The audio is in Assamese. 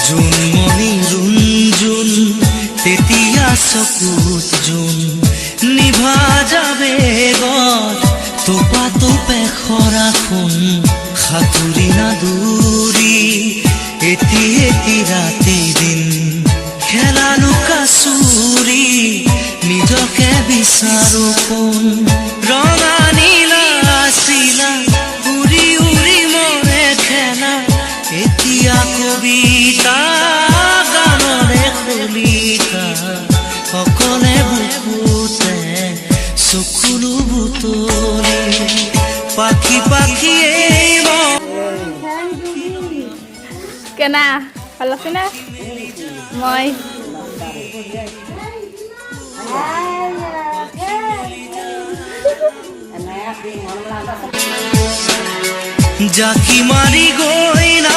জোনমণি ৰুণজোন তেতিয়া চকুত জোন নিভা যাবে গত তোপা তোপে খৰাখোন সাঁতুৰি নাদুৰি এটি এটি ৰাতি দিন খেলা লুকা চুৰি নিজকে বিচাৰো কোন ৰঙা নীলা চিলা উৰি উৰি মৰে খেলা এতিয়া কবিতা গানৰে খলিতা সকলে বুকুতে চকুলো বুটলি পাখি পাখিয়ে কেনা ভাল লাগছে না মই জাকি মাৰি গৈ না